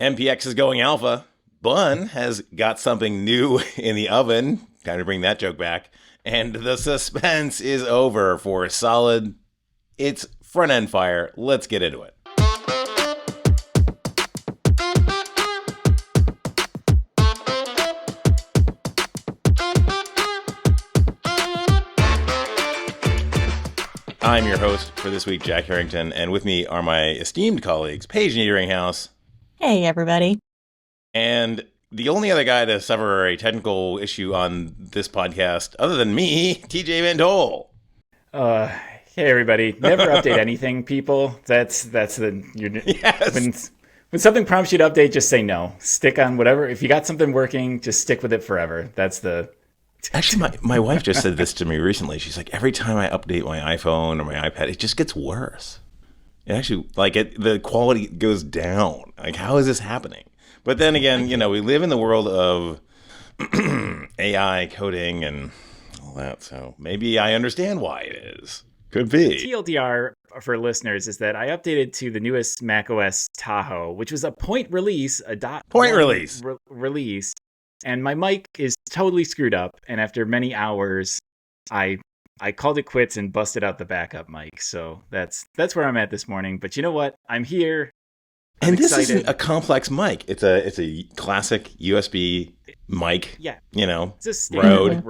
npx is going alpha. Bun has got something new in the oven. Time to bring that joke back. And the suspense is over for solid. It's front end fire. Let's get into it. I'm your host for this week, Jack Harrington, and with me are my esteemed colleagues, Paige Niederinghouse. Hey, everybody. And the only other guy to suffer a technical issue on this podcast, other than me, TJ Van Dole. Hey, everybody. Never update anything, people. That's Yes. When something prompts you to update, just say no. Stick on whatever. If you got something working, just stick with it forever. That's the... Actually, my wife just said this to me recently. She's like, every time I update my iPhone or my iPad, it just gets worse. It actually, the quality goes down. Like, how is this happening? But then again, we live in the world of AI coding and all that. So maybe I understand why it is. Could be. TLDR for listeners is that I updated to the newest macOS Tahoe, which was a point release, release. And my mic is totally screwed up. And after many hours, I called it quits and busted out the backup mic. So that's where I'm at this morning. But you know what? I'm here. And this isn't a complex mic. It's a classic USB mic. Yeah. It's a standard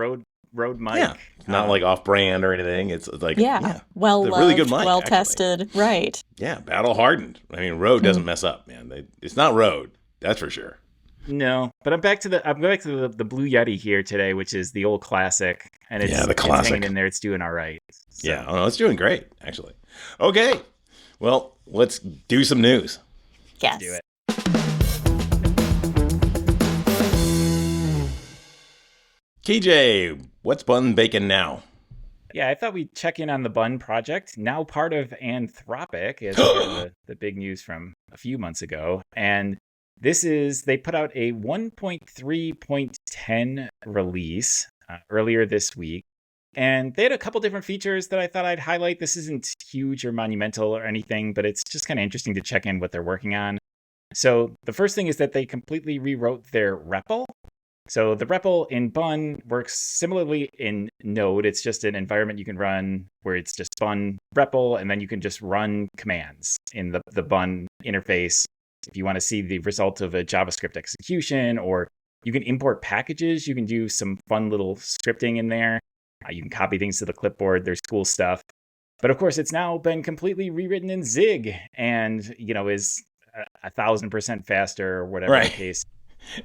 Rode mic. Yeah. Not like off-brand or anything. It's like well it's loved, a really good mic, well actually. tested, right? Yeah, battle hardened. I mean, Rode doesn't mess up, man. It's not Rode, that's for sure. No, but I'm back to the Blue Yeti here today, which is the old classic, and it's hanging in there. It's doing all right. So. Yeah, it's doing great, actually. Okay, well, let's do some news. Yes. Do it. TJ, what's Bun Bacon now? Yeah, I thought we'd check in on the Bun project, now part of Anthropic, as the big news from a few months ago, and they put out a 1.3.10 release earlier this week, and they had a couple different features that I thought I'd highlight. This isn't huge or monumental or anything, but it's just kind of interesting to check in what they're working on. So the first thing is that they completely rewrote their REPL. So the REPL in Bun works similarly in Node. It's just an environment you can run where it's just Bun REPL, and then you can just run commands in the Bun interface. If you want to see the result of a JavaScript execution, or you can import packages, you can do some fun little scripting in there. You can copy things to the clipboard. There's cool stuff. But of course, it's now been completely rewritten in Zig and, is 1,000% faster or whatever the case.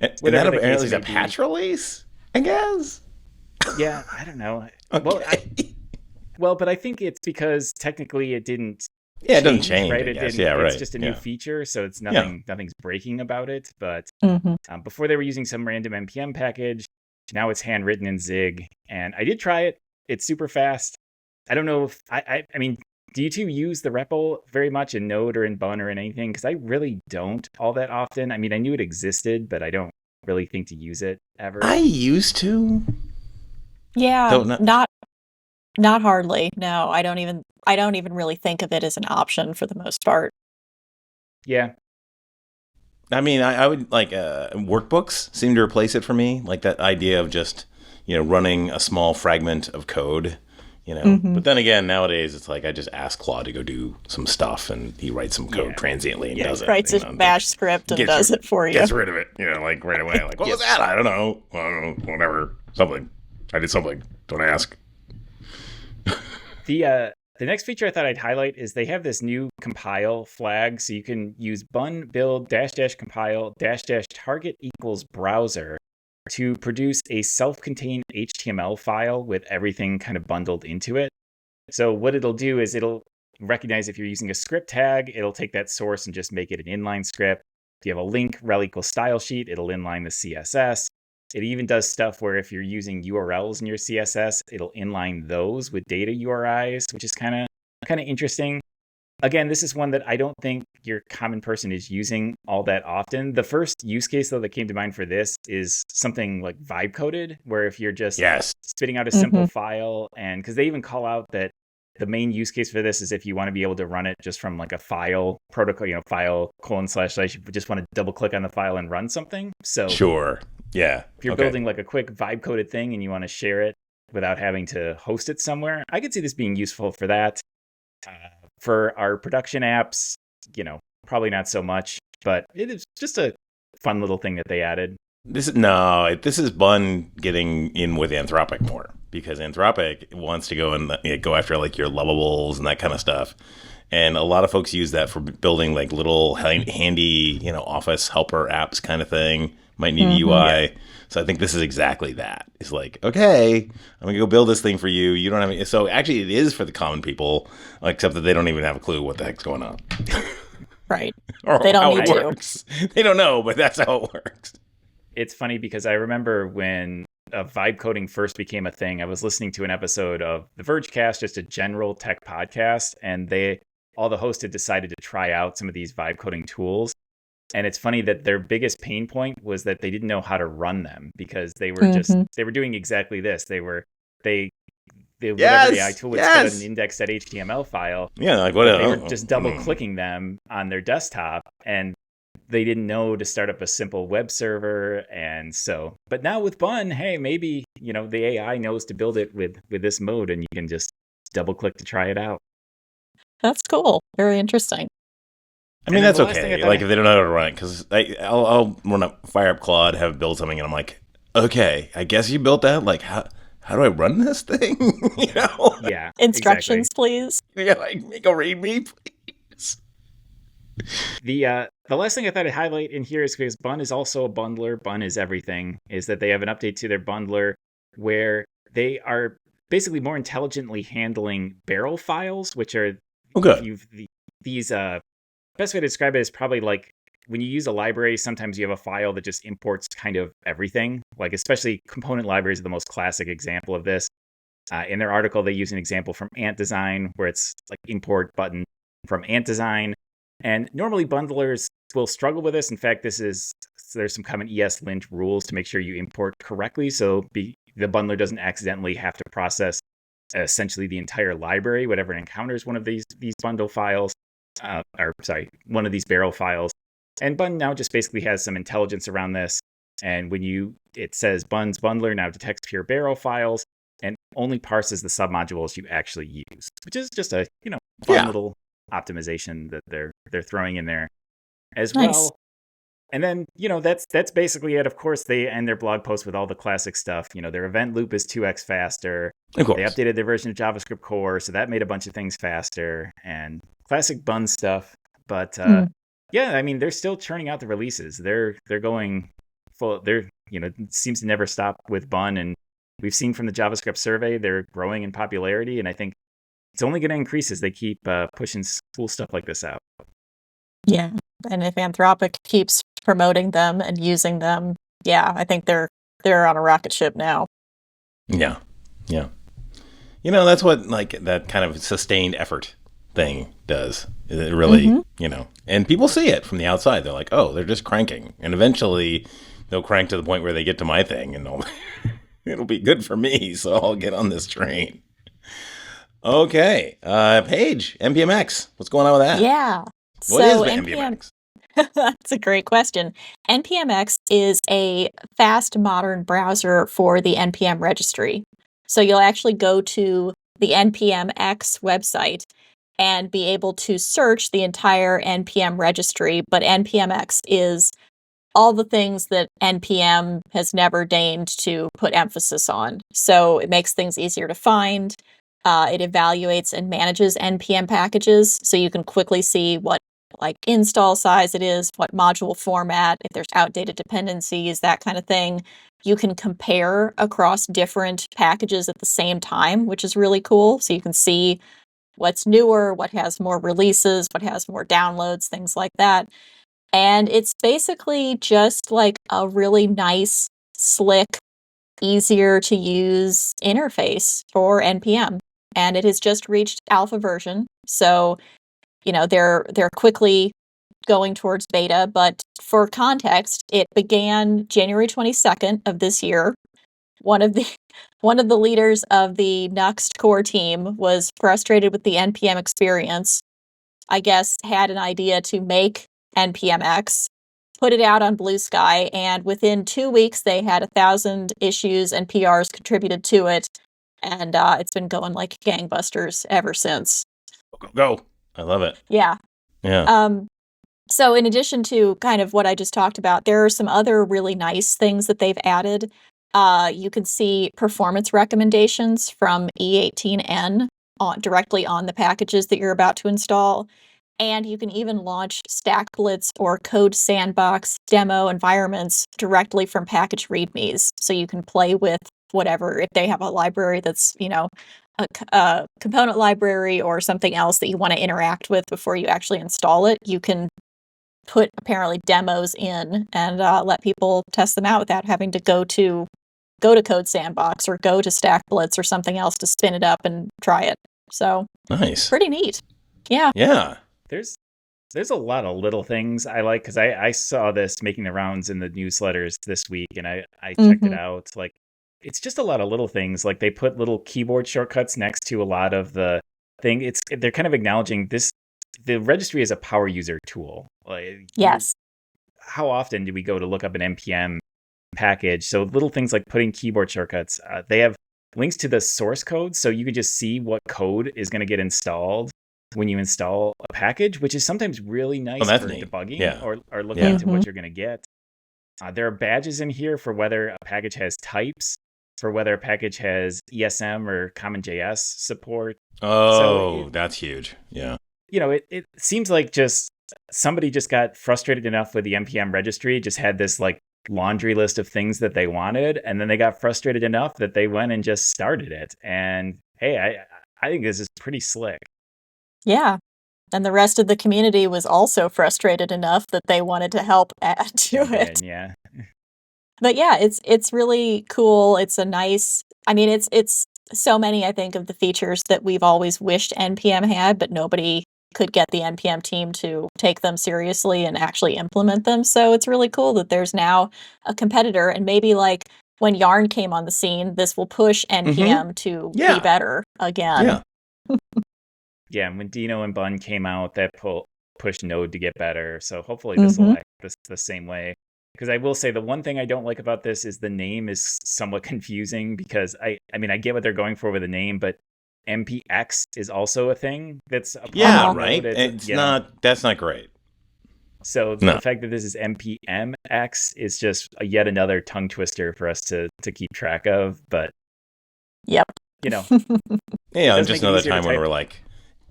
And that apparently is a patch release, I guess? Yeah, I don't know. Okay. But I think it's because technically it didn't. Yeah, it doesn't change, right? It's just a new feature, so it's nothing's breaking about it. But before they were using some random npm package. Now it's handwritten in Zig, and I did try it. It's super fast. I don't know if I mean, do you two use the REPL very much in Node or in Bun or in anything? Because I really don't all that often. I mean, I knew it existed, but I don't really think to use it ever. I used to. Yeah, not hardly. No, I don't even really think of it as an option for the most part. Yeah. I mean, I would workbooks seem to replace it for me. Like that idea of just, running a small fragment of code, But then again, nowadays it's like I just ask Claude to go do some stuff and he writes some code transiently and does it. Writes a bash script and does it for you. Gets rid of it, right away. Like, what was that? I don't know. Whatever. Something. I did something. Don't ask. The next feature I thought I'd highlight is they have this new compile flag. So you can use bun build -- compile -- target equals browser to produce a self-contained HTML file with everything kind of bundled into it. So what it'll do is it'll recognize if you're using a script tag, it'll take that source and just make it an inline script. If you have a link rel equals style sheet, it'll inline the CSS. It even does stuff where if you're using URLs in your CSS, it'll inline those with data URIs, which is kind of interesting. Again, this is one that I don't think your common person is using all that often. The first use case, though, that came to mind for this is something like vibe coded, where if you're just spitting out a simple file, and because they even call out that the main use case for this is if you want to be able to run it just from like a file protocol, file : / you just want to double click on the file and run something. So sure. Yeah. If you're building like a quick vibe coded thing and you want to share it without having to host it somewhere, I could see this being useful for that. For our production apps, probably not so much, but it is just a fun little thing that they added. This is Bun getting in with Anthropic more, because Anthropic wants to go and go after like your lovables and that kind of stuff. And a lot of folks use that for building like little handy, office helper apps kind of thing. Might need UI. Yeah. So I think this is exactly that. It's like, okay, I'm going to go build this thing for you. You don't have any. So actually it is for the common people, except that they don't even have a clue what the heck's going on. Right. Or they don't how need it works. They don't know, but that's how it works. It's funny because I remember when vibe coding first became a thing, I was listening to an episode of the Vergecast, just a general tech podcast, and all the hosts had decided to try out some of these vibe coding tools. And it's funny that their biggest pain point was that they didn't know how to run them, because they were they were doing exactly this. Whatever AI tool would spit out an index.html file. Yeah, like what? They were just double clicking them on their desktop, and they didn't know to start up a simple web server. And so, but now with Bun, hey, maybe the AI knows to build it with this mode, and you can just double click to try it out. That's cool. Very interesting. I mean, that's okay. Like, if they don't know how to run it, because I'll fire up Claude, have it build something, and I'm like, okay, I guess you built that. Like, how do I run this thing? Yeah. Instructions, please. Yeah, like, make a readme, please. The last thing I thought I'd highlight in here is, because Bun is also a bundler. Bun is everything. Is that they have an update to their bundler where they are basically more intelligently handling barrel files, which are these. Best way to describe it is probably like when you use a library, sometimes you have a file that just imports kind of everything. Like, especially component libraries are the most classic example of this. In their article, they use an example from Ant Design, where it's like import button from Ant Design. And normally bundlers will struggle with this. In fact, there's some common ESLint rules to make sure you import correctly, so the bundler doesn't accidentally have to process essentially the entire library, whatever encounters one of these bundle files. One of these barrel files. And Bun now just basically has some intelligence around this. And it says Bun's bundler now detects pure barrel files and only parses the submodules you actually use, which is just a fun little optimization that they're throwing in there as well. And then that's basically it. Of course, they end their blog post with all the classic stuff. Their event loop is 2x faster. Of course. They updated their version of JavaScript core, so that made a bunch of things faster, and classic Bun stuff. But yeah, I mean, they're still churning out the releases. They're going full. It seems to never stop with Bun, and we've seen from the JavaScript survey they're growing in popularity, and I think it's only going to increase as they keep pushing cool stuff like this out. Yeah, and if Anthropic keeps promoting them and using them, I think they're on a rocket ship now. Yeah. That's what like that kind of sustained effort thing does. It really, and people see it from the outside. They're like, oh, they're just cranking, and eventually they'll crank to the point where they get to my thing, and it'll be good for me. So I'll get on this train. Okay, Paige, npmx, what's going on with that? Yeah. What is npmx? That's a great question. npmx is a fast modern browser for the npm registry. So you'll actually go to the npmx website and be able to search the entire npm registry, but npmx is all the things that npm has never deigned to put emphasis on. So it makes things easier to find. It evaluates and manages npm packages, so you can quickly see what install size it is, what module format, if there's outdated dependencies, that kind of thing. You can compare across different packages at the same time, which is really cool. So you can see what's newer, what has more releases, what has more downloads, things like that. And it's basically just like a really nice, slick, easier to use interface for npm. And it has just reached alpha version. So they're quickly going towards beta, but for context, it began January 22nd of this year. one of the one of the leaders of the Nuxt core team was frustrated with the npm experience. I guess had an idea to make npmx, put it out on Blue Sky, and within 2 weeks they had 1,000 issues and PRs contributed to it, and it's been going like gangbusters ever since. Go. I love it. Yeah. Yeah. So in addition to kind of what I just talked about, there are some other really nice things that they've added. You can see performance recommendations from E18N directly on the packages that you're about to install. And you can even launch StackBlitz or Code Sandbox demo environments directly from package readmes. So you can play with whatever, if they have a library that's, a component library or something else that you want to interact with before you actually install it, you can put apparently demos in and let people test them out without having to go to Code Sandbox or go to StackBlitz or something else to spin it up and try it. So nice. Pretty neat. Yeah. Yeah. There's a lot of little things I like, because I saw this making the rounds in the newsletters this week, and I checked it out. Like, it's just a lot of little things. Like, they put little keyboard shortcuts next to a lot of the thing. They're kind of acknowledging this. The registry is a power user tool. Like, yes. How often do we go to look up an npm package? So little things like putting keyboard shortcuts. They have links to the source code, so you can just see what code is going to get installed when you install a package, which is sometimes really nice for neat. debugging or looking into what you're going to get. There are badges in here for whether a package has types, for whether a package has ESM or CommonJS support. Oh, that's huge. Yeah. It seems like just somebody just got frustrated enough with the npm registry, just had this like laundry list of things that they wanted, and then they got frustrated enough that they went and just started it. And hey, I think this is pretty slick. Yeah. And the rest of the community was also frustrated enough that they wanted to help add to it. Yeah. But yeah, it's really cool. It's a nice, it's so many, I think, of the features that we've always wished NPM had, but nobody could get the NPM team to take them seriously and actually implement them. So it's really cool that there's now a competitor, and maybe like when Yarn came on the scene, this will push NPM to be better again. Yeah. Yeah, and when Dino and Bun came out, that pushed Node to get better. So hopefully this will act the same way. Because I will say the one thing I don't like about this is the name is somewhat confusing, because I get what they're going for with the name, but npx is also a thing that's a right. That's not great. So the fact that this is npmx is just yet another tongue twister for us to keep track of. But yep, just another time when we're like,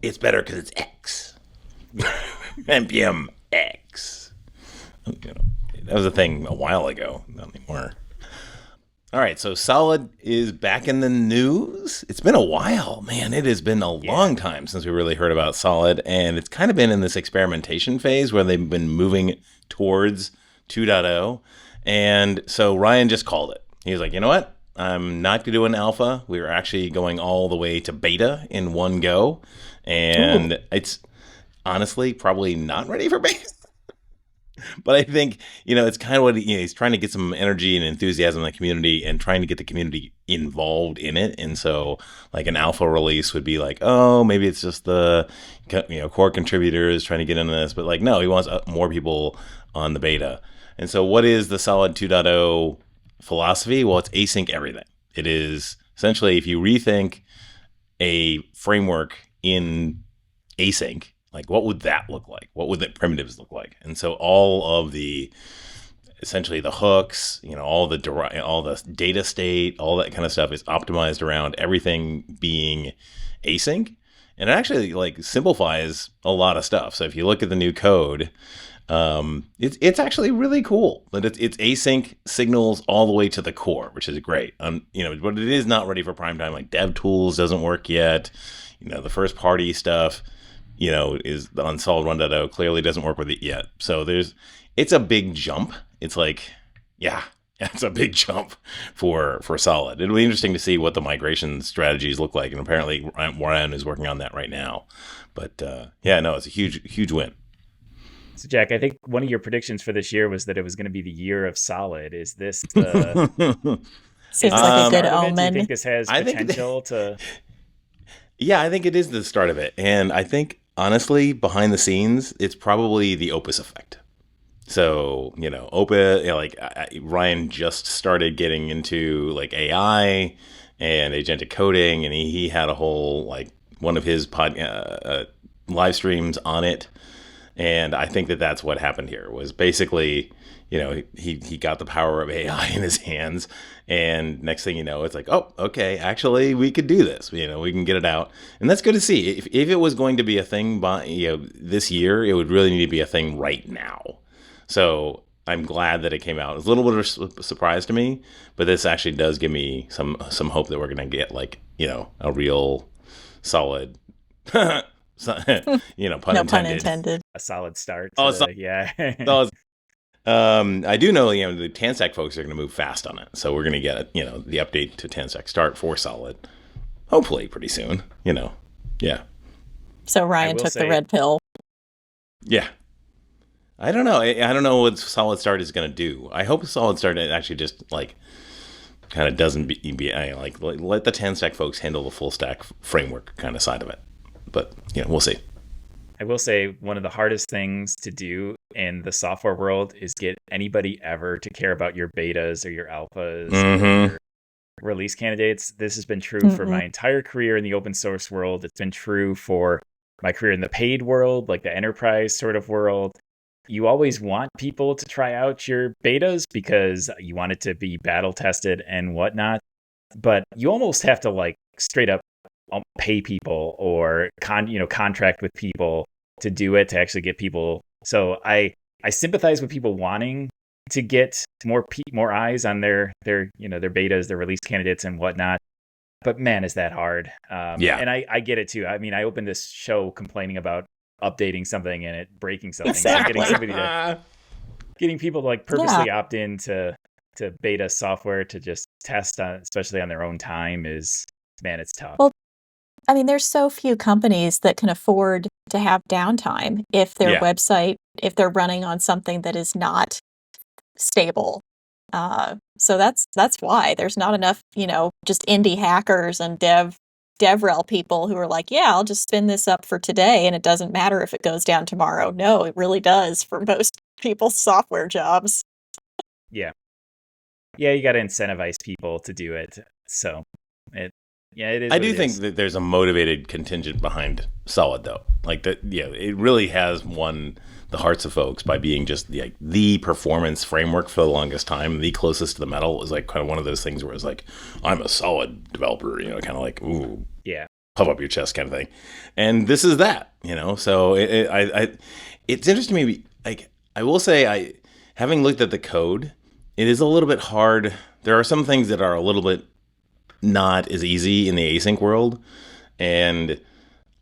it's better because it's X. npm X. That was a thing a while ago. Not anymore. All right, so Solid is back in the news. It's been a while, man. It has been a long time since we really heard about Solid, and it's kind of been in this experimentation phase where they've been moving towards 2.0. And so Ryan just called it. He was like, you know what? I'm not going to do an alpha. We're actually going all the way to beta in one go. And it's honestly probably not ready for beta. But I think, it's kind of what he's trying to get some energy and enthusiasm in the community and trying to get the community involved in it. And so like an alpha release would be like, oh, maybe it's just the, core contributors trying to get into this. But like, no, he wants more people on the beta. And so what is the Solid 2.0 philosophy? Well, it's async everything. It is essentially, if you rethink a framework in async, like, what would that look like? What would the primitives look like? And so all of the, essentially the hooks, all the data state, all that kind of stuff is optimized around everything being async. And it actually like simplifies a lot of stuff. So if you look at the new code, it's actually really cool. But it's async signals all the way to the core, which is great. But it is not ready for prime time. Like DevTools doesn't work yet. The first party stuff, is on Solid 1.0 clearly doesn't work with it yet. So it's a big jump. It's like, it's a big jump for Solid. It'll be interesting to see what the migration strategies look like. And apparently Ryan is working on that right now. But it's a huge win. So Jack, I think one of your predictions for this year was that it was going to be the year of Solid. Is this the... Seems this like the a good start of it? Do you omen. think this has I think potential to? Yeah, I think it is the start of it. And I think, honestly, behind the scenes, it's probably the Opus effect. So, Opus, like Ryan just started getting into like AI and agentic coding, and he had a whole, like, one of his live streams on it. And I think that that's what happened here was basically, he got the power of AI in his hands. And next thing you know, it's like, oh, okay, actually, we could do this. We can get it out. And that's good to see. If it was going to be a thing by, this year, it would really need to be a thing right now. So I'm glad that it came out. It's a little bit of a surprise to me, but this actually does give me some hope that we're going to get, like, a real solid pun No intended. pun intended. A solid start. Yeah. I do know, the TANSAC folks are going to move fast on it. So we're going to get, the update to TANSAC start for solid, hopefully pretty soon, Yeah. So Ryan took the red pill. Yeah. I don't know. I don't know what solid start is going to do. I hope solid start actually just, like, kind of doesn't let the TANSAC folks handle the full stack framework kind of side of it. But, we'll see. I will say one of the hardest things to do in the software world is get anybody ever to care about your betas or your alphas or your release candidates. This has been true for my entire career in the open source world. It's been true for my career in the paid world, like the enterprise sort of world. You always want people to try out your betas because you want it to be battle tested and whatnot. But you almost have to, like, straight up pay people or contract with people to do it, to actually get people. So I sympathize with people wanting to get more eyes on their betas, their release candidates and whatnot. But man, is that hard. Yeah. And I get it too. I mean, I opened this show complaining about updating something and it breaking something. Exactly. Getting people to, like, purposely opt in to beta software to just test on, especially on their own time, is, man, it's tough. Well, I mean, there's so few companies that can afford to have downtime if their website, if they're running on something that is not stable. So that's why there's not enough, just indie hackers and DevRel people who are like, yeah, I'll just spin this up for today and it doesn't matter if it goes down tomorrow. No, it really does for most people's software jobs. Yeah. Yeah, you got to incentivize people to do it. So it is. I do think that there's a motivated contingent behind Solid, though. Like that, it really has won the hearts of folks by being just the performance framework for the longest time. The closest to the metal is like kind of one of those things where it's like, I'm a Solid developer, kind of like, ooh, yeah, puff up your chest kind of thing. And this is that, So it's interesting to me. Like, I will say, having looked at the code, it is a little bit hard. There are some things that are a little bit not as easy in the async world. And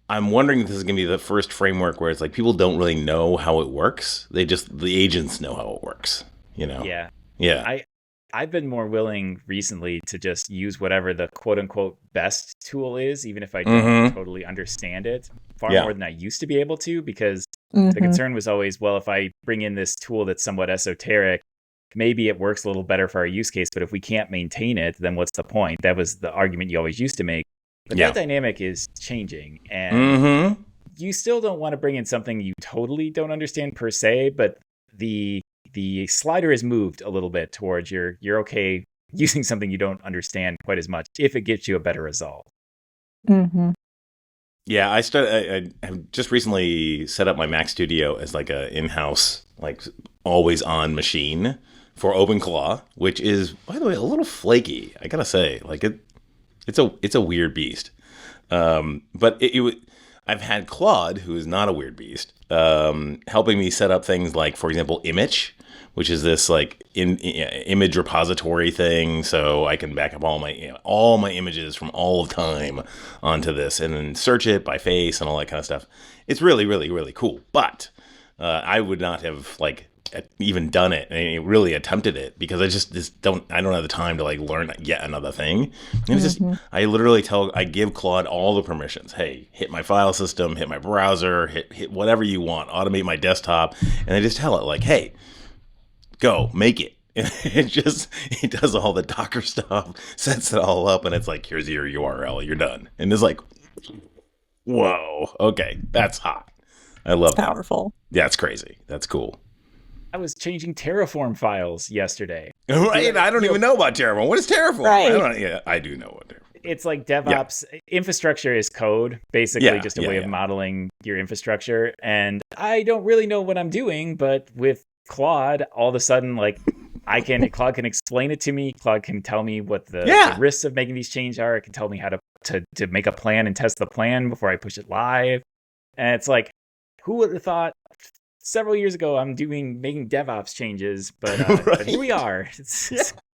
I'm wondering if this is going to be the first framework where it's like people don't really know how it works. The agents know how it works, Yeah. Yeah. I've been more willing recently to just use whatever the quote unquote best tool is, even if I don't totally understand it, far more than I used to be able to, because the concern was always, well, if I bring in this tool that's somewhat esoteric, maybe it works a little better for our use case, but if we can't maintain it, then what's the point? That was the argument you always used to make. But that dynamic is changing, and you still don't want to bring in something you totally don't understand per se, but the slider has moved a little bit towards you're okay using something you don't understand quite as much if it gets you a better result. Yeah, I have just recently set up my Mac Studio as like a in-house, like always on machine for OpenClaw, which is, by the way, a little flaky. I gotta say, like it's a weird beast. But I've had Claude, who is not a weird beast, helping me set up things like, for example, Image, which is this like image repository thing, so I can back up all my images from all of time onto this, and then search it by face and all that kind of stuff. It's really, really, really cool. But I would not have even done it and really attempted it because I don't have the time to learn yet another thing. And it's just, I give Claude all the permissions. Hey, hit my file system, hit my browser, hit whatever you want, automate my desktop. And I just tell it hey, go make it. It does all the Docker stuff, sets it all up, and it's like, here's your URL, you're done. And it's like, whoa, okay, that's hot. I love that. Powerful. Yeah, it's crazy. That's cool. I was changing Terraform files yesterday. Right? I don't even know about Terraform. What is Terraform? Right. I do know what Terraform. It's like DevOps. Infrastructure is code, basically just a way of yeah. modeling your infrastructure. And I don't really know what I'm doing, but with Claude, all of a sudden, like, Claude can explain it to me. Claude can tell me what the risks of making these changes are. It can tell me how to make a plan and test the plan before I push it live. And it's like, who would have thought several years ago I'm making DevOps changes, but, Right. but here we are.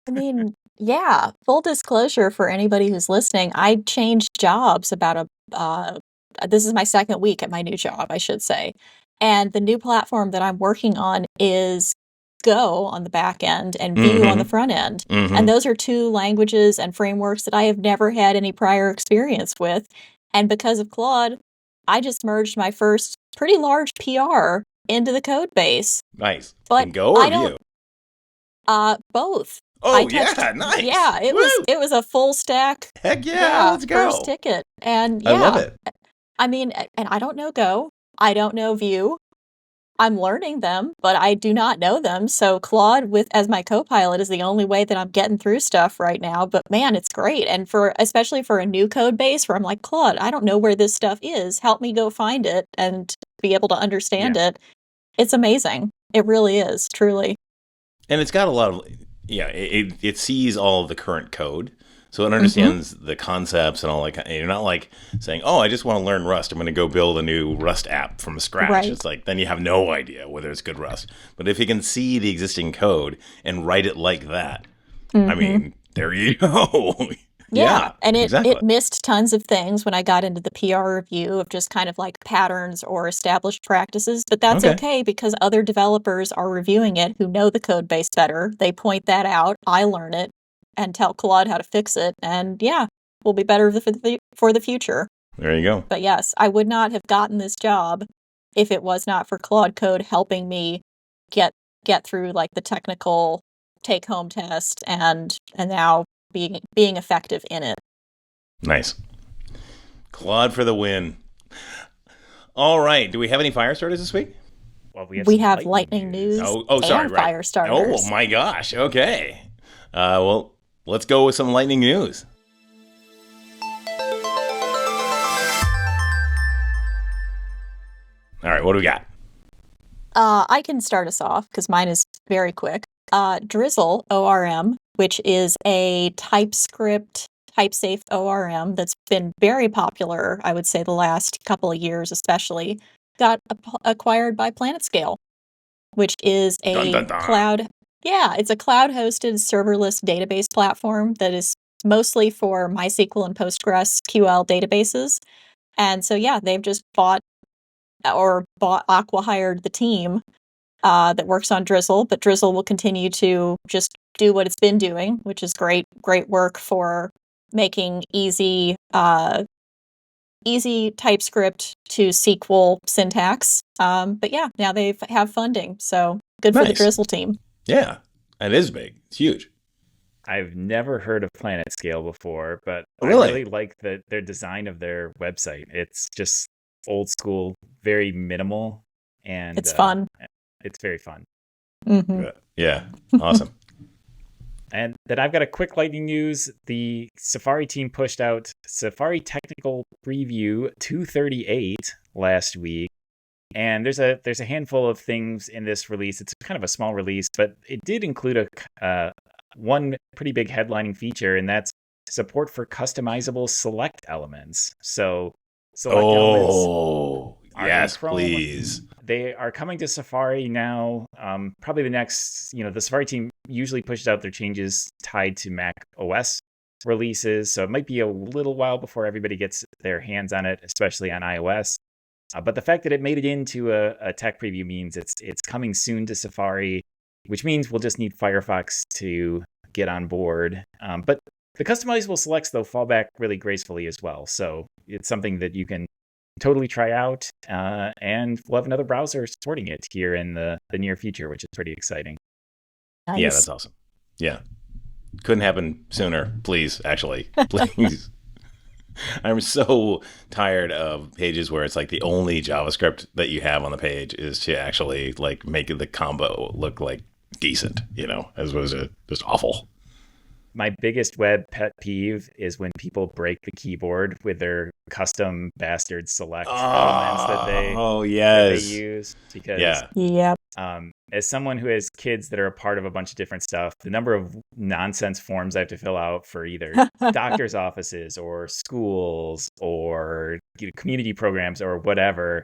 I mean, yeah, full disclosure for anybody who's listening, I changed jobs about this is my second week at my new job, I should say. And the new platform that I'm working on is Go on the back end and Vue on the front end. And those are two languages and frameworks that I have never had any prior experience with. And because of Claude, I just merged my first pretty large PR into the code base. Nice. But In Go or Vue? Both. Oh, yeah, nice. Yeah, it was a full stack. Heck yeah, let's go. First ticket. And yeah. I love it. I mean, and I don't know Go. I don't know Vue. I'm learning them, but I do not know them. So Claude as my co-pilot is the only way that I'm getting through stuff right now. But man, it's great. And especially for a new code base where I'm like, Claude, I don't know where this stuff is. Help me go find it and be able to understand it. It's amazing. It really is, truly. And it's got a lot of, it sees all of the current code. So it understands the concepts and all that. And you're not like saying, oh, I just want to learn Rust. I'm going to go build a new Rust app from scratch. Right. It's like, then you have no idea whether it's good Rust. But if you can see the existing code and write it like that, I mean, there you go. Yeah. And it missed tons of things when I got into the PR review of just kind of like patterns or established practices. But that's okay because other developers are reviewing it who know the code base better. They point that out. I learn it and tell Claude how to fix it. And we'll be better for the future. There you go. But yes, I would not have gotten this job if it was not for Claude Code helping me get through like the technical take-home test and now being effective in it. Nice. Claude for the win. All right. Do we have any fire starters this week? Well, we have lightning news. Sorry, and fire starters. Oh my gosh. Okay. Well, let's go with some lightning news. All right, what do we got? I can start us off because mine is very quick. Drizzle ORM, which is a TypeScript type-safe ORM that's been very popular, I would say the last couple of years especially, got acquired by PlanetScale, which is a cloud... Yeah, it's a cloud-hosted serverless database platform that is mostly for MySQL and PostgreSQL databases. And so, they've just acqui-hired the team that works on Drizzle, but Drizzle will continue to just do what it's been doing, which is great work for making easy TypeScript to SQL syntax. But now they have funding, so good for the Drizzle team. Yeah, it is big. It's huge. I've never heard of PlanetScale before, but really? I really like their design of their website. It's just old school, very minimal, and it's fun. It's very fun. Mm-hmm. Yeah, awesome. And then I've got a quick lightning news. The Safari team pushed out Safari Technical Preview 238 last week. And there's a handful of things in this release. It's kind of a small release, but it did include one pretty big headlining feature, and that's support for customizable select elements. So select elements. Yes, please. They are coming to Safari now. Probably the next, the Safari team usually pushes out their changes tied to Mac OS releases. So it might be a little while before everybody gets their hands on it, especially on iOS. But the fact that it made it into a tech preview means it's coming soon to Safari, which means we'll just need Firefox to get on board. But the customizable selects, though, fall back really gracefully as well. So it's something that you can totally try out, and we'll have another browser supporting it here in the near future, which is pretty exciting. Yeah, Nice. that's awesome. Yeah. Couldn't happen sooner. Please, actually. Please. I'm so tired of pages where it's like the only JavaScript that you have on the page is to actually like make the combo look like decent, as opposed to just awful. My biggest web pet peeve is when people break the keyboard with their custom bastard select elements that Oh, they yes. use. Because Yeah. Yep. as someone who has kids that are a part of a bunch of different stuff, the number of nonsense forms I have to fill out for either doctor's offices or schools or community programs or whatever.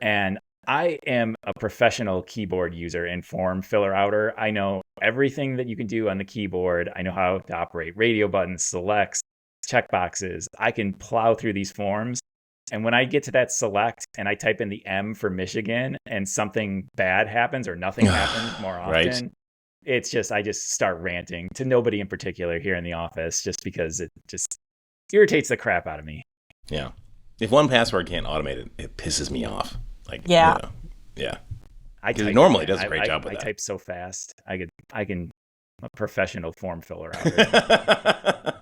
And I am a professional keyboard user and form filler outer. I know everything that you can do on the keyboard. I know how to operate radio buttons, selects, checkboxes. I can plow through these forms. And when I get to that select and I type in the M for Michigan and something bad happens or nothing happens more often, Right. it's just, I just start ranting to nobody in particular here in the office just because it just irritates the crap out of me. Yeah. If 1Password can't automate it, it pisses me off. Like, Yeah. Yeah. I Because it type, normally man. does a great job with I that. type so fast. I'm a professional form filler outer.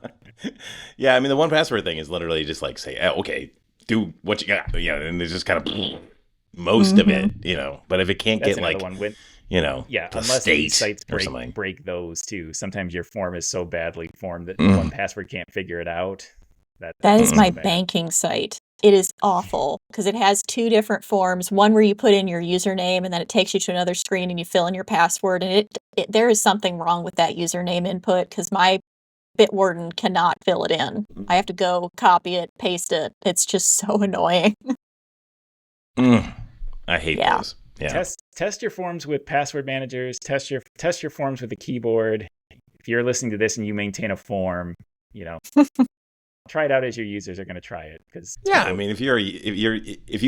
Yeah, I mean, the 1Password thing is literally just like say, oh, okay, do what you got. Yeah, and it's just kind of most of it, But if it can't That's get another like, one. When, the unless these state sites or something. break those too. Sometimes your form is so badly formed that Mm. 1Password can't figure it out. That is that's my so bad. banking site. It is awful because it has two different forms. One where you put in your username and then it takes you to another screen and you fill in your password. And there is something wrong with that username input because my Bitwarden cannot fill it in. I have to go copy it, paste it. It's just so annoying. I hate Yeah. those. Yeah. Test your forms with password managers. Test your forms with the keyboard. If you're listening to this and you maintain a form, try it out as your users are going to try it. Because Yeah, I mean, if you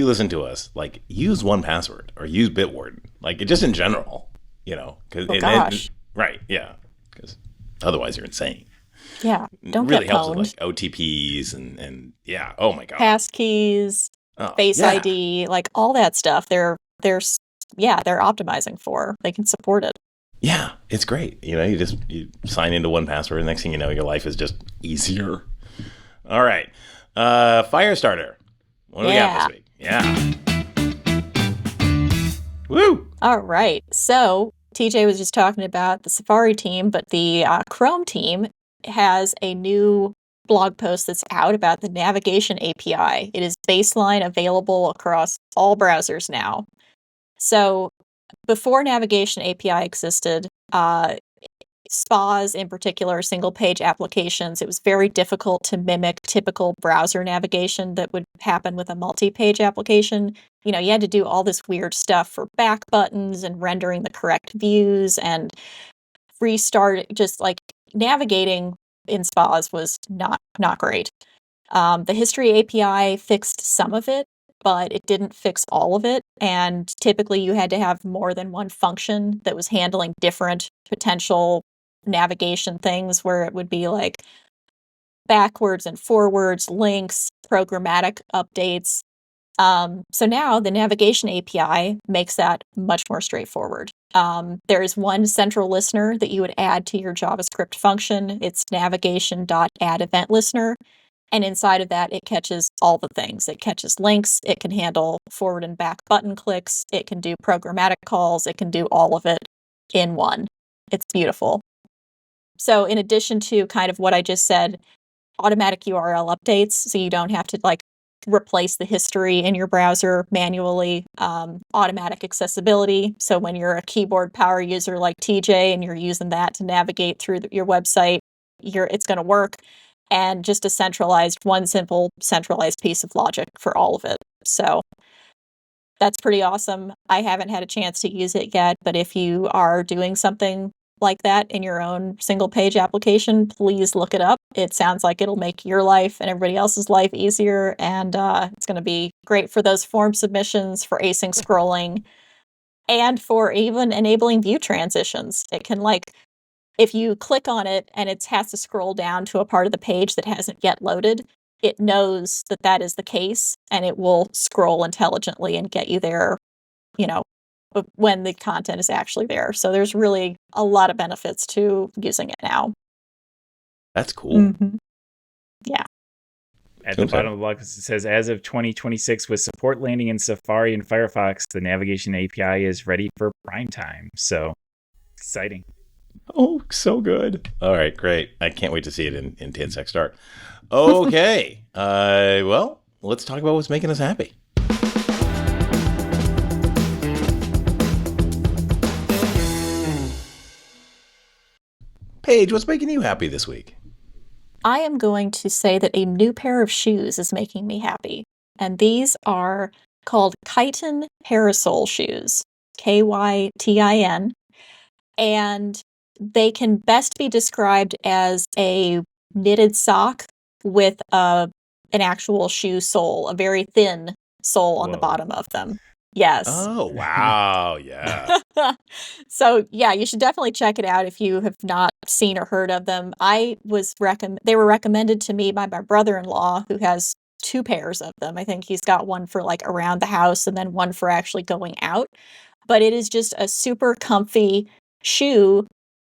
listen to us, like use 1Password or use Bitwarden, like just in general, because gosh. right, yeah, because otherwise you're insane. Yeah, don't it really get helps pwned. with like OTPs and yeah. Oh my god, Passkeys, Face yeah. ID, like all that stuff. They're optimizing for. They can support it. Yeah, it's great. You sign into 1Password, and next thing you know, your life is just easier. All right, Firestarter. What do we got this week? Yeah. Woo! All right. So TJ was just talking about the Safari team, but the Chrome team has a new blog post that's out about the navigation API. It is baseline available across all browsers now. So before navigation API existed, SPAs in particular, single page applications, it was very difficult to mimic typical browser navigation that would happen with a multi-page application. You had to do all this weird stuff for back buttons and rendering the correct views and restart, just like navigating in SPAs was not great. The history API fixed some of it, but it didn't fix all of it. And typically you had to have more than one function that was handling different potential navigation things, where it would be like backwards and forwards, links, programmatic updates. So now the navigation API makes that much more straightforward. There is one central listener that you would add to your JavaScript function. It's navigation.addEventListener. And inside of that, it catches all the things. It catches links. It can handle forward and back button clicks. It can do programmatic calls. It can do all of it in one. It's beautiful. So in addition to kind of what I just said, automatic URL updates, so you don't have to replace the history in your browser manually. Automatic accessibility, so when you're a keyboard power user like TJ and you're using that to navigate through your website, it's going to work. And just one simple centralized piece of logic for all of it. So that's pretty awesome. I haven't had a chance to use it yet, but if you are doing something like that in your own single page application, please look it up. It sounds like it'll make your life and everybody else's life easier, and it's going to be great for those form submissions, for async scrolling, and for even enabling view transitions. It can, if you click on it and it has to scroll down to a part of the page that hasn't yet loaded, it knows that is the case, and it will scroll intelligently and get you there, when the content is actually there. So there's really a lot of benefits to using it now. That's cool. Yeah. At the bottom of the blog, it says, as of 2026, with support landing in Safari and Firefox, the navigation API is ready for prime time. So exciting. Oh, so good. All right, great. I can't wait to see it in 10 sec start. Okay. Well, let's talk about what's making us happy. Paige, what's making you happy this week? I am going to say that a new pair of shoes is making me happy. And these are called Kytin Parasol shoes, Kytin. And they can best be described as a knitted sock with an actual shoe sole, a very thin sole on the bottom of them. Yes. Oh, wow. Yeah. So, yeah, you should definitely check it out if you have not seen or heard of them. They were recommended to me by my brother-in-law, who has 2 pairs of them. I think he's got one for like around the house and then one for actually going out. But it is just a super comfy shoe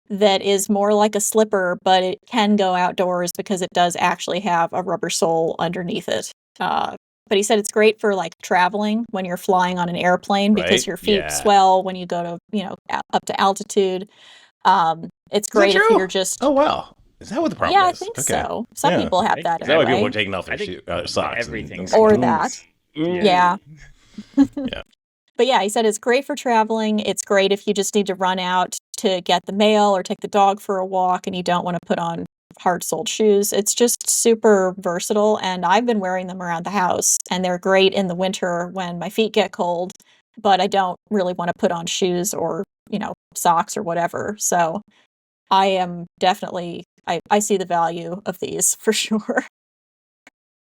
that is more like a slipper, but it can go outdoors because it does actually have a rubber sole underneath it. But he said it's great for like traveling when you're flying on an airplane because your feet swell when you go to, up to altitude. It's great if you're just... Oh, wow. Is that what the problem is? Yeah, I think so. Some people have that. Is that why people are taking off their socks? Everything. Or that. Yeah. Yeah. But yeah, he said it's great for traveling. It's great if you just need to run out to get the mail or take the dog for a walk and you don't want to put on hard-soled shoes. It's just super versatile, and I've been wearing them around the house, and they're great in the winter when my feet get cold, but I don't really want to put on shoes or, socks or whatever. So I am definitely, I see the value of these for sure.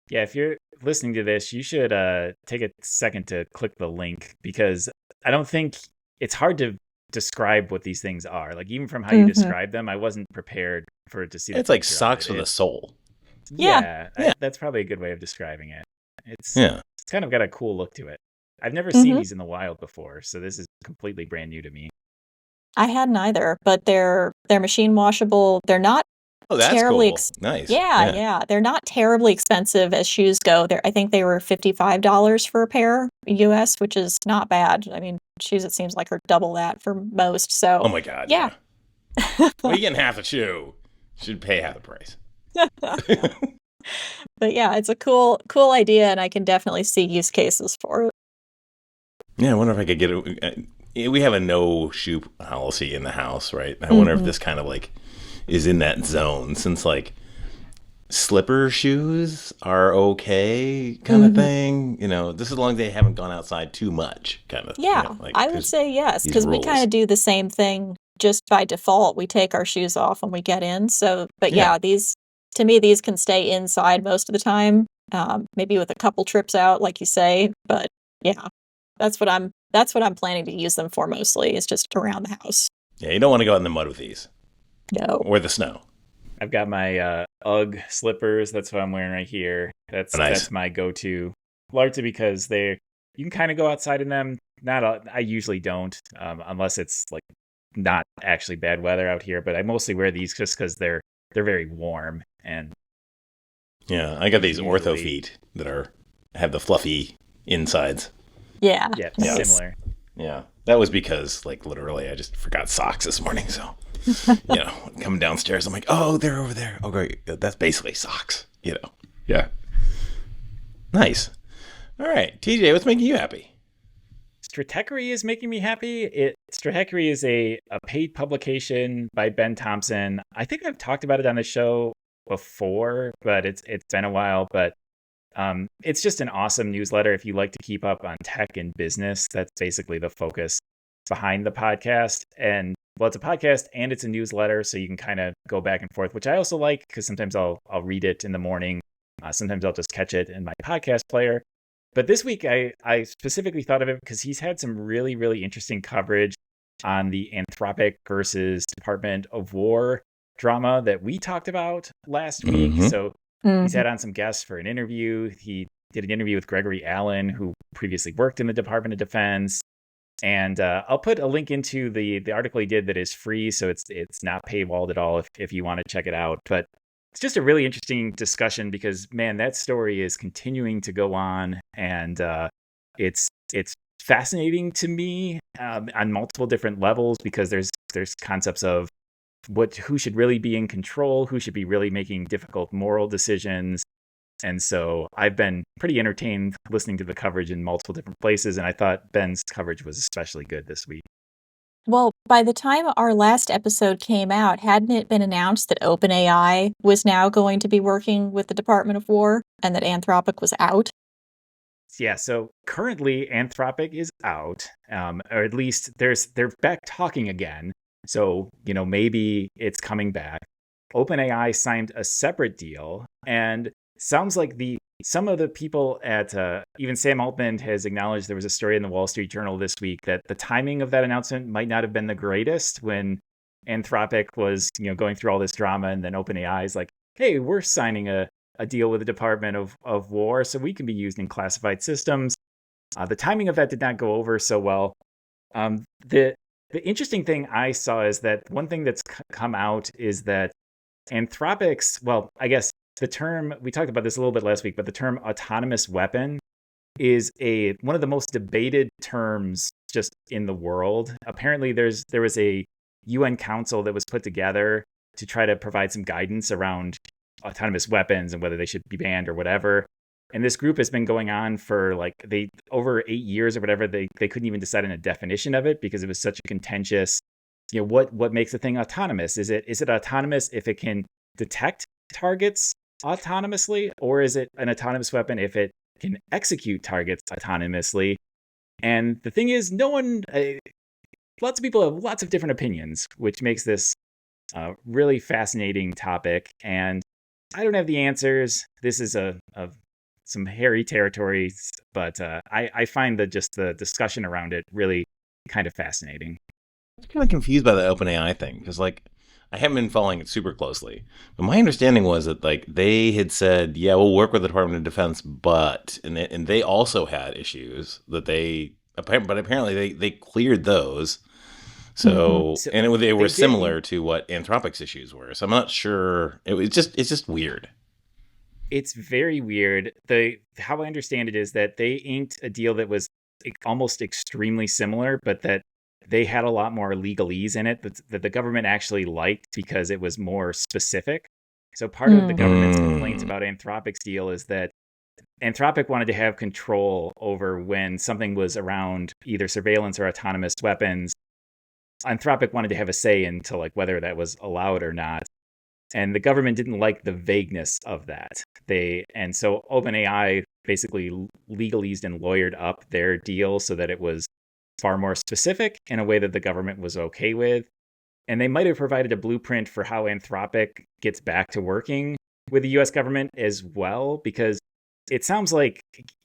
Yeah, if you're listening to this, you should take a second to click the link, because I don't think it's hard to describe what these things are. Like, even from how you describe them, I wasn't prepared for it to see. It's like socks with a sole. Yeah. That's probably a good way of describing it. It's kind of got a cool look to it. I've never seen these in the wild before, so this is completely brand new to me. I hadn't either, but they're machine washable. They're not terribly cool. Nice. Yeah. They're not terribly expensive as shoes go. I think they were $55 for a pair US, which is not bad. I mean, shoes, it seems like, are double that for most. So, oh my God. Yeah. Well, you getting half a shoe. Should pay half the price. But yeah, it's a cool idea, and I can definitely see use cases for it. Yeah, I wonder if I could get it. We have a no shoe policy in the house, right? I wonder if this kind of like is in that zone, since like slipper shoes are okay kind of thing. This as long as they haven't gone outside too much kind of. Yeah, I would say yes, because we kind of do the same thing just by default. We take our shoes off when we get in. So, but these, to me, these can stay inside most of the time. Maybe with a couple trips out, like you say. But yeah, that's what I'm planning to use them for mostly. Is just around the house. Yeah, you don't want to go out in the mud with these. No. Or the snow. I've got my UGG slippers. That's what I'm wearing right here. That's my go-to, largely because you can kind of go outside in them. I usually don't, unless it's like not actually bad weather out here. But I mostly wear these just because they're very warm. And yeah, I got these ortho feet that have the fluffy insides. Yeah. Yeah, similar. Yeah, that was because like literally I just forgot socks this morning, so. Coming downstairs, I'm like, oh, they're over there. Oh, great. That's basically socks, Yeah. Nice. All right. TJ, what's making you happy? Stratechery is making me happy. Stratechery is a paid publication by Ben Thompson. I think I've talked about it on the show before, but it's been a while. But it's just an awesome newsletter if you like to keep up on tech and business. That's basically the focus behind the podcast. And well, it's a podcast and it's a newsletter, so you can kind of go back and forth, which I also like because sometimes I'll read it in the morning. Sometimes I'll just catch it in my podcast player. But this week, I specifically thought of it because he's had some really, really interesting coverage on the Anthropic versus Department of War drama that we talked about last week. So he's had on some guests for an interview. He did an interview with Gregory Allen, who previously worked in the Department of Defense. And I'll put a link into the article he did that is free, so it's not paywalled at all if you want to check it out. But it's just a really interesting discussion because, man, that story is continuing to go on, and it's fascinating to me on multiple different levels because there's concepts of who should really be in control, who should be really making difficult moral decisions. And so I've been pretty entertained listening to the coverage in multiple different places, and I thought Ben's coverage was especially good this week. Well, by the time our last episode came out, hadn't it been announced that OpenAI was now going to be working with the Department of War and that Anthropic was out? Yeah, so currently Anthropic is out, or at least they're back talking again. So, maybe it's coming back. OpenAI signed a separate deal, and sounds like some of the people at even Sam Altman has acknowledged there was a story in the Wall Street Journal this week that the timing of that announcement might not have been the greatest when Anthropic was going through all this drama, and then OpenAI is like, hey, we're signing a deal with the Department of War so we can be used in classified systems. The timing of that did not go over so well. The interesting thing I saw is that one thing that's come out is that Anthropic's, well, I guess the term, we talked about this a little bit last week, but the term autonomous weapon is one of the most debated terms just in the world. Apparently there was a UN council that was put together to try to provide some guidance around autonomous weapons and whether they should be banned or whatever. And this group has been going on for over 8 years or whatever. They couldn't even decide on a definition of it because it was such a contentious, what makes a thing autonomous? Is it autonomous if it can detect targets autonomously, or is it an autonomous weapon if it can execute targets autonomously? And the thing is, lots of people have lots of different opinions, which makes this a really fascinating topic. And I don't have the answers. This is some hairy territory, but I find that just the discussion around it really kind of fascinating. I'm kind of confused by the OpenAI thing because, I haven't been following it super closely, but my understanding was that they had said, yeah, we'll work with the Department of Defense, but and they also had issues that but apparently they cleared those. So, and they were similar to what Anthropic's issues were. So I'm not sure. It's just weird. It's very weird. How I understand it is that they inked a deal that was almost extremely similar, but that they had a lot more legalese in it that the government actually liked because it was more specific. So part of the government's complaints about Anthropic's deal is that Anthropic wanted to have control over when something was around either surveillance or autonomous weapons. Anthropic wanted to have a say into whether that was allowed or not. And the government didn't like the vagueness of that. And so OpenAI basically legalese and lawyered up their deal so that it was far more specific in a way that the government was okay with. And they might have provided a blueprint for how Anthropic gets back to working with the US government as well, because it sounds like,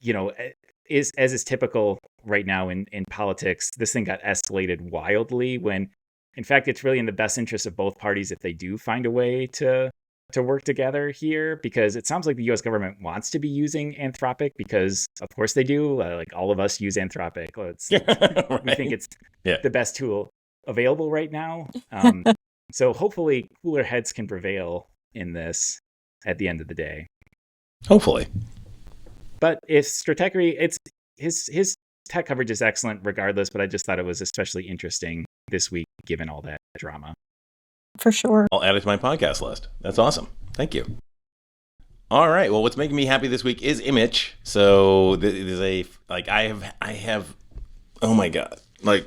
as is typical right now in politics, this thing got escalated wildly when, in fact, it's really in the best interest of both parties if they do find a way to work together here, because it sounds like the US government wants to be using Anthropic because, of course, they do. All of us use Anthropic. Right. We think it's the best tool available right now. So hopefully cooler heads can prevail in this at the end of the day. Hopefully. But if Stratechery, his tech coverage is excellent regardless, but I just thought it was especially interesting this week given all that drama. For sure. I'll add it to my podcast list. That's awesome. Thank you. All right. Well, what's making me happy this week is image. So there's I have, oh my God. I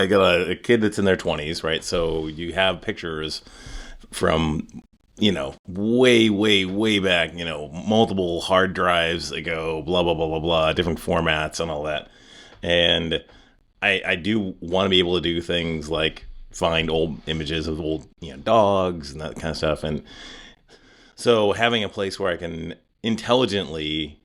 got a kid that's in their 20s, right? So you have pictures from, way, way, way back, multiple hard drives ago, blah, blah, blah, blah, blah, different formats and all that. And I do want to be able to do things like find old images of old dogs and that kind of stuff, and so having a place where I can intelligently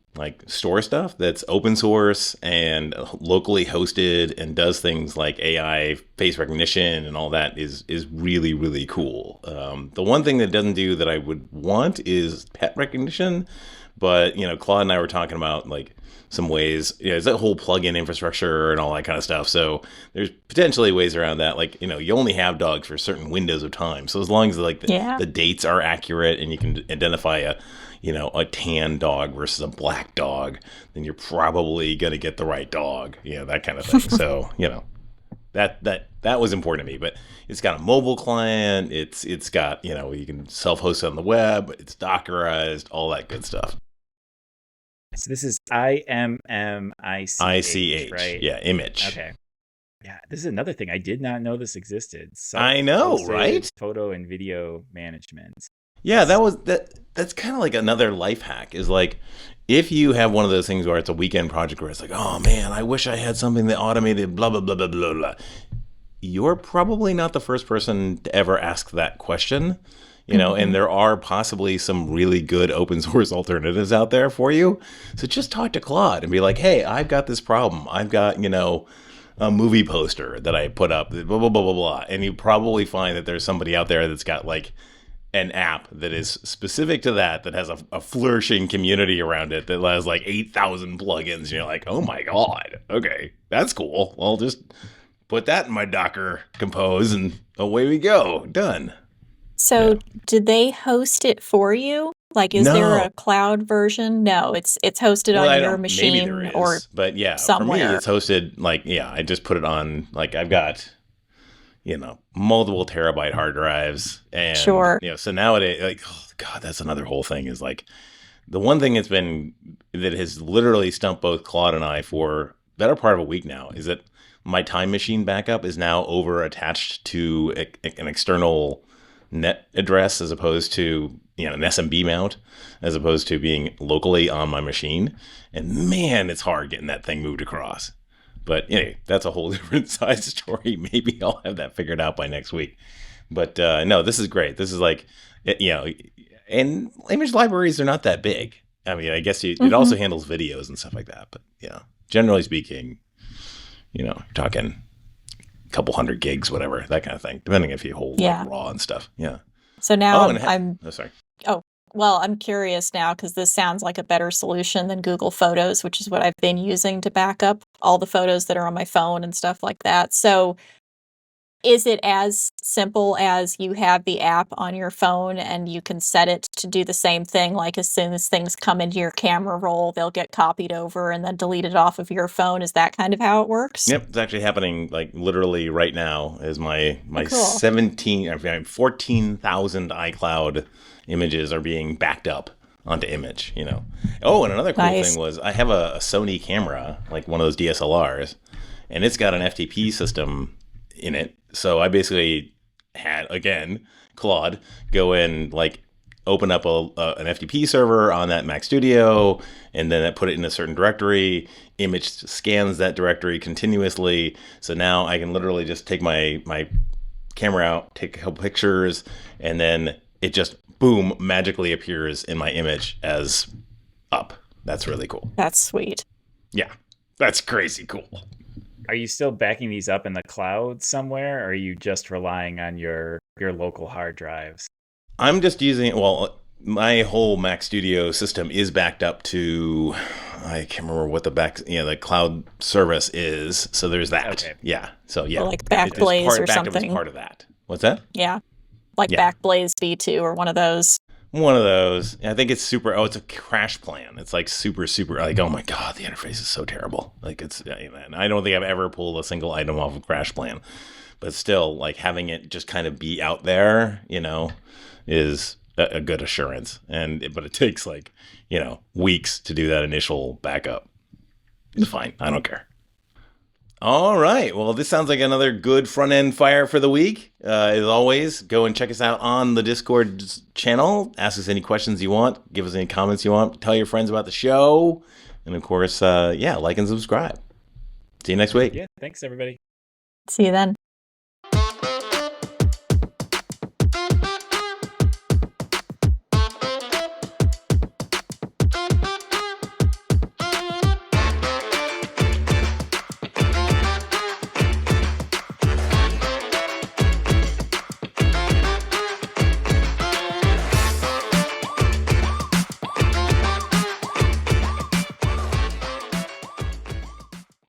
store stuff that's open source and locally hosted and does things like AI face recognition and all that is really, really cool. The one thing that it doesn't do that I would want is pet recognition, But, Claude and I were talking about like some ways, there's that whole plugin infrastructure and all that kind of stuff. So there's potentially ways around that. Like, you only have dogs for certain windows of time. So as long as like the dates are accurate and you can identify a tan dog versus a black dog, then you're probably going to get the right dog, that kind of thing. So, that was important to me. But it's got a mobile client. It's got, you can self-host it on the web. It's Dockerized, all that good stuff. So this is IMMICH, right? Yeah, image. Okay. Yeah, this is another thing. I did not know this existed. I know, right? Photo and video management. Yeah, that's kind of like another life hack is like, if you have one of those things where it's a weekend project where it's like, oh man, I wish I had something that automated blah, blah, blah, blah, blah, blah. You're probably not the first person to ever ask that question, and there are possibly some really good open source alternatives out there for you. So just talk to Claude and be like, hey, I've got this problem. I've got, a movie poster that I put up, blah, blah, blah, blah, blah. And you probably find that there's somebody out there that's got like an app that is specific to that has a flourishing community around it that has like 8,000 plugins. And you're like, oh my God, okay, that's cool. Well, just put that in my Docker compose and away we go. Done. So did they host it for you? Like, is there a cloud version? No, it's hosted on your machine, maybe there is, or but yeah, somewhere. For me, it's hosted like, I just put it on, like I've got, multiple terabyte hard drives, and so nowadays, like, oh God, that's another whole thing is like, the one thing that has literally stumped both Claude and I for better part of a week now is that my Time Machine backup is now over attached to an external net address as opposed to an SMB mount, as opposed to being locally on my machine. And man, it's hard getting that thing moved across. But anyway, that's a whole different side story. Maybe I'll have that figured out by next week. But no, this is great. This is like, and image libraries are not that big. I mean, I guess it also handles videos and stuff like that. But generally speaking, talking a couple hundred gigs, whatever, that kind of thing, depending if you hold like, raw and stuff. Yeah. So now sorry. Oh, well, I'm curious now because this sounds like a better solution than Google Photos, which is what I've been using to back up all the photos that are on my phone and stuff like that. So is it as simple as you have the app on your phone and you can set it to do the same thing? Like as soon as things come into your camera roll, they'll get copied over and then deleted off of your phone. Is that kind of how it works? Yep, it's actually happening like literally right now. Is my cool. 14,000 iCloud images are being backed up onto image. Oh, and another cool thing was I have a Sony camera, like one of those DSLRs, and it's got an FTP system in it. So I basically had, again, Claude go in, like open up an FTP server on that Mac Studio, and then put it in a certain directory. Image scans that directory continuously. So now I can literally just take my camera out, take a couple pictures, and then it just, boom, magically appears in my image as up. That's really cool. That's sweet. Yeah, that's crazy cool. Are you still backing these up in the cloud somewhere, or are you just relying on your local hard drives? I'm just using, my whole Mac Studio system is backed up to, I can't remember what the cloud service is. So there's that. Okay. Yeah. So yeah. Or like Backblaze or something. Part of that. What's that? Yeah. Like Backblaze V2 or one of those. One of those. I think it's super. Oh, it's a crash plan. It's like super, like, oh my God, the interface is so terrible. Like I don't think I've ever pulled a single item off of crash plan, but still, like having it just kind of be out there, is a good assurance. But it takes like, weeks to do that initial backup. It's fine. I don't care. All right. Well, this sounds like another good front end fire for the week. As always, go and check us out on the Discord channel. Ask us any questions you want. Give us any comments you want. Tell your friends about the show. And of course, like and subscribe. See you next week. Yeah. Thanks, everybody. See you then.